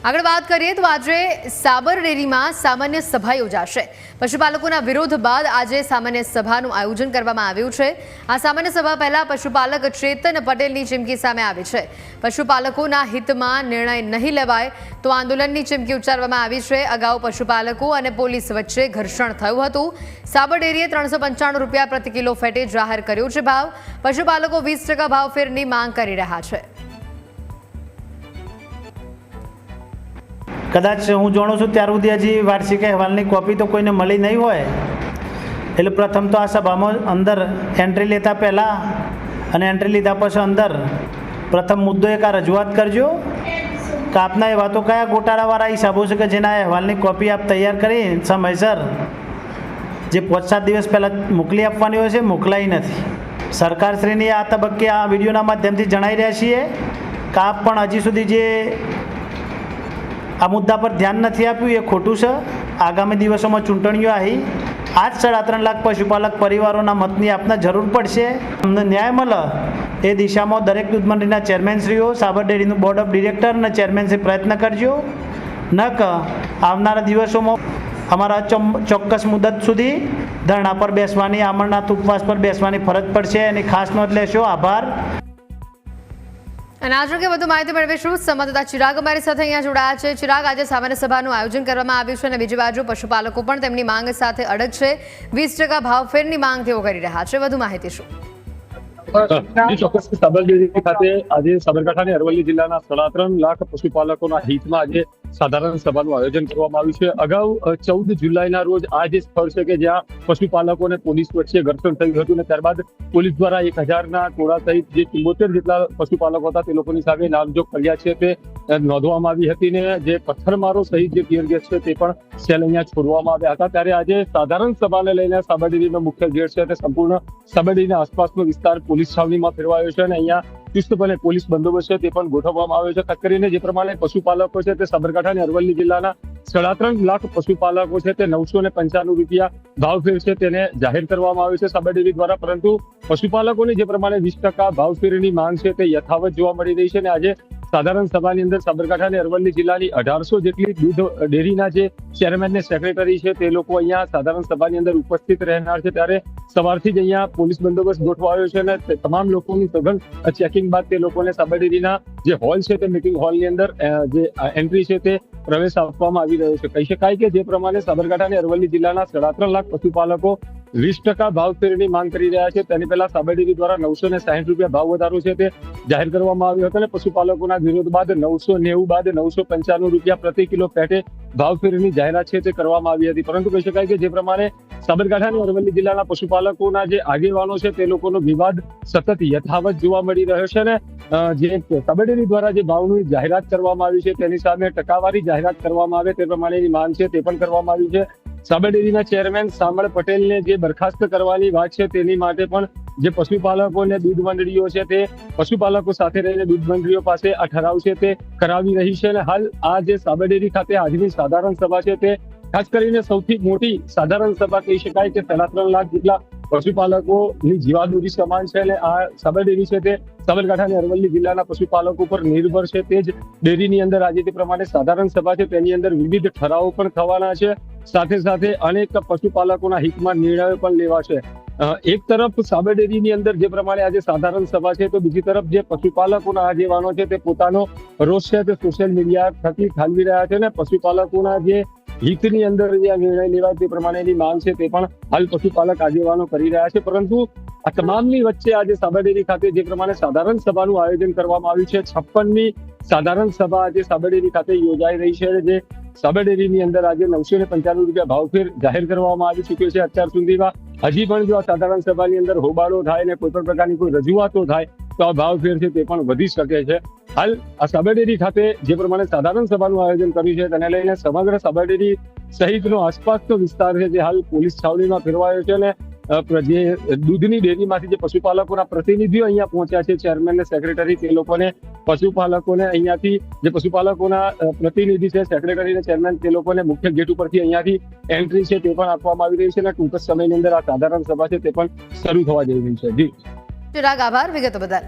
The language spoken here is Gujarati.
આગળ વાત કરીએ તો આજે સાબર ડેરીમાં સામાન્ય સભા યોજાશે। પશુપાલકોના વિરોધ બાદ આજે સામાન્ય સભાનું આયોજન કરવામાં આવ્યું છે। આ સામાન્ય સભા પહેલા પશુપાલક ચેતન પટેલની ચીમકી સામે આવી છે। પશુપાલકોના હિતમાં નિર્ણય નહીં લેવાય તો આંદોલનની ચીમકી ઉચ્ચારવામાં આવી છે। અગાઉ પશુપાલકો અને પોલીસ વચ્ચે ઘર્ષણ થયું હતું। સાબર ડેરીએ 395 રૂપિયા પ્રતિ કિલો ફેટે જાહેર કર્યો છે ભાવ। પશુપાલકો 20% ભાવફેરની માંગ કરી રહ્યા છે। કદાચ હું જાણું છું ત્યાર સુધી હજી વાર્ષિક અહેવાલની કોપી તો કોઈને મળી નહીં હોય, એટલે પ્રથમ તો આ સભામાં અંદર એન્ટ્રી લેતા પહેલાં અને એન્ટ્રી લીધા પછી અંદર પ્રથમ મુદ્દો એક આ રજૂઆત કરજો કે આપના એવા તો કયા ગોટાળાવાળા હિસાબો છે કે જેના અહેવાલની કોપી આપ તૈયાર કરી સમયસર જે 5-7 દિવસ પહેલાં મોકલી આપવાની હોય છે મોકલાઈ નથી। સરકારશ્રીની આ તબક્કે આ વિડીયોના માધ્યમથી જણાવી રહ્યા છીએ કે આપ પણ હજી સુધી જે આ મુદ્દા પર ધ્યાન નથી આપ્યું એ ખોટું છે। આગામી દિવસોમાં ચૂંટણીઓ આવી, આ જ 3.5 લાખ પશુપાલક પરિવારોના મતની આપને જરૂર પડશે। અમને ન્યાય મળે એ દિશામાં દરેક દૂધ મંડળીના ચેરમેનશ્રીઓ, સાબર ડેરીનું બોર્ડ ઓફ ડિરેક્ટર અને ચેરમેનશ્રી પ્રયત્ન કરજો, ન કે આવનારા દિવસોમાં અમારા ચોક્કસ મુદત સુધી ધરણા પર બેસવાની, અમરનાથ ઉપવાસ પર બેસવાની ફરજ પડશે। એની ખાસ નોંધ લેશો। આભાર। અને આજ અંગે વધુ માહિતી મેળવીશું। સંવાદદાતા ચિરાગ અમારી સાથે અહીંયા જોડાયા છે। ચિરાગ, આજે સામાન્ય સભાનું આયોજન કરવામાં આવ્યું છે અને બીજી બાજુ પશુપાલકો પણ તેમની માંગ સાથે અડગ છે। 20% ભાવફેરની માંગ તેઓ કરી રહ્યા છે। વધુ માહિતી શું? ચોક્કસ સાબર ડેરી ખાતે આજે સાબરકાંઠાની અરવલ્લી જિલ્લાના 3.5 લાખ પશુપાલકોના હિતમાં આજે સાધારણ સભાનું આયોજન કરવામાં આવ્યું છે। અગાઉ 14 જુલાઈના રોજ આ જે સ્થળ છે કે જ્યાં પશુપાલકો અને પોલીસ વચ્ચે ઘર્ષણ થયું હતું અને ત્યારબાદ પોલીસ દ્વારા 1000ના ટોળા સહિત જે 74 જેટલા પશુપાલકો હતા તે લોકોની સામે નામજોગ ફરિયાદ છે તે નોંધવામાં આવી હતી ને જે પથ્થરમારો સહિત જે ટીયર ગેસ છે તે પણ સેલ અહીંયા છોડવામાં આવ્યા હતા। ત્યારે આજે સાધારણ સભાને લઈને સાબર ડેરીનો મુખ્ય ગેટ છે તે સંપૂર્ણ સાબર ડેરીના આસપાસનો વિસ્તાર પોલીસ છાવણીમાં ફેરવાયો છે અને અહીંયા ચુસ્તપણે પોલીસ બંદોબસ્ત છે તે પણ ગોઠવવામાં આવ્યો છે। ખાસ કરીને જે પ્રમાણે પશુપાલકો છે તે સાબરકાંઠાની અરવલ્લી જિલ્લાના 3.5 લાખ પશુપાલકો છે તે 995 રૂપિયા ભાવફેર છે તેને જાહેર કરવામાં આવ્યો છે સાબર ડેરી દ્વારા, પરંતુ પશુપાલકોની જે પ્રમાણે 20% ભાવફેરની માંગ છે તે યથાવત જોવા મળી રહી છે અને આજે સાધારણ સભાની અંદર સાબરકાંઠા અને અરવલ્લી જિલ્લાની 1800 જેટલી દૂધ ડેરીના જે ચેરમેન ને સેક્રેટરી છે તે લોકો અહીંયા સાધારણ સભાની અંદર ઉપસ્થિત રહેનાર છે। ત્યારે સવારથી જ અહીંયા પોલીસ બંદોબસ્ત ગોઠવાયો છે અને તમામ લોકોની સઘન ચેકિંગ બાદ તે લોકોને સાબર ડેરીના જે હોલ છે તે મીટિંગ હોલની અંદર જે એન્ટ્રી છે તે પ્રવેશ આપવામાં આવી રહ્યો છે। કહી શકાય કે જે પ્રમાણે સાબરકાંઠા અને અરવલ્લી જિલ્લાના 3.5 લાખ પશુપાલકો 20% ભાવફેરની માંગ કરી રહ્યા છે। તેની પહેલા સાબર ડેરી દ્વારા 960 રૂપિયા ભાવ વધારો છે તે જાહેર કરવામાં આવ્યો હતો અને પશુપાલકોના વિરોધ બાદ 990 બાદ 995 રૂપિયા પ્રતિ કિલો ફેટે ભાવફેરની જાહેરાત છે તે કરવામાં આવી હતી। પરંતુ કહી શકાય કે જે પ્રમાણે સાબરકાંઠા અને અરવલ્લી જિલ્લાના પશુપાલકોના જે આગેવાનો છે તે લોકોનો વિવાદ સતત યથાવત જોવા મળી રહ્યો છે અને જે સાબર ડેરી દ્વારા જે ભાવની જાહેરાત કરવામાં આવી છે તેની સામે ટકાવારી જાહેરાત કરવામાં આવે તે પ્રમાણેની માંગ છે તે પણ કરવામાં આવી છે। સાબર ડેરીના ચેરમેન સામળ પટેલને જે બરખાસ્ત કરવાની વાત છે તેની માટે પણ જે પશુપાલકો અને દૂધ મંડળીઓ છે તે પશુપાલકો સાથે રહીને દૂધ મંડળીઓ પાસે આ ઠરાવ છે તે કરાવી રહી છે અને હાલ આ જે સાબર ડેરી ખાતે આજની સાધારણ સભા છે તે ખાસ કરીને સૌથી મોટી સાધારણ સભા કહી શકાય કે 3.5 લાખ જેટલા પશુપાલકોની જીવાદોરી સમાન છે અને આ સાબર ડેરી છે તે સાબરકાંઠા અને અરવલ્લી જિલ્લાના પશુપાલકો પર નિર્ભર છે। તે જ ડેરીની અંદર આજે તે પ્રમાણે સાધારણ સભા છે તેની અંદર વિવિધ ઠરાવો પણ થવાના છે, સાથે સાથે અનેક પશુપાલકોના હિતમાં નિર્ણયો પણ લેવાશે। એક તરફ સાબર ડેરીની અંદર જે પ્રમાણે આજે સાધારણ સભા છે તો બીજી તરફ જે પશુપાલકોના આગેવાનો છે તે પોતાનો રોષ છે તે સોશિયલ મીડિયા થકી ઠાલવી રહ્યા છે અને પશુપાલકોના જે હિતની અંદર જે નિર્ણય લેવાય તે પ્રમાણેની માંગ છે તે પણ હાલ પશુપાલક આગેવાનો કરી રહ્યા છે। પરંતુ આ તમામની વચ્ચે આજે સાબર ડેરી ખાતે જે પ્રમાણે સાધારણ સભાનું આયોજન કરવામાં આવ્યું છે, 56મી સાધારણ સભા આજે સાબર ડેરી ખાતે યોજાઈ રહી છે। જે સાબર ડેરીની અંદર આજે 995 રૂપિયા ભાવફેર જાહેર કરવામાં આવી ચૂક્યો છે અત્યાર સુધીમાં। હજી પણ જો આ સાધારણ સભાની અંદર હોબાળો થાય ને કોઈ પણ પ્રકારની કોઈ રજૂઆતો થાય તો આ ભાવફેર છે તે પણ વધી શકે છે। હાલ આ સાબર ડેરી ખાતે જે પ્રમાણે સાધારણ સભાનું આયોજન કર્યું છે તેને લઈને સમગ્ર સાબર ડેરી સહિતનો આસપાસનો વિસ્તાર છે જે હાલ પોલીસ છાવણીમાં ફેરવાયો છે અને જે દૂધની ડેરીમાંથી જે પશુપાલકોના પ્રતિનિધિઓ અહીંયા પહોંચ્યા છે, ચેરમેન ને સેક્રેટરી, તે લોકોને પશુપાલકોને અહીંયાથી જે પશુપાલકોના પ્રતિનિધિ છે, સેક્રેટરી ને ચેરમેન, તે લોકોને મુખ્ય ગેટ ઉપરથી અહીંયાથી એન્ટ્રી છે તે પણ આપવામાં આવી રહી છે અને ટૂંક સમયની અંદર આ સાધારણ સભા છે તે પણ શરૂ થવા જઈ રહી છે। જી ચિરાગ, આભાર વિગતો બદલ।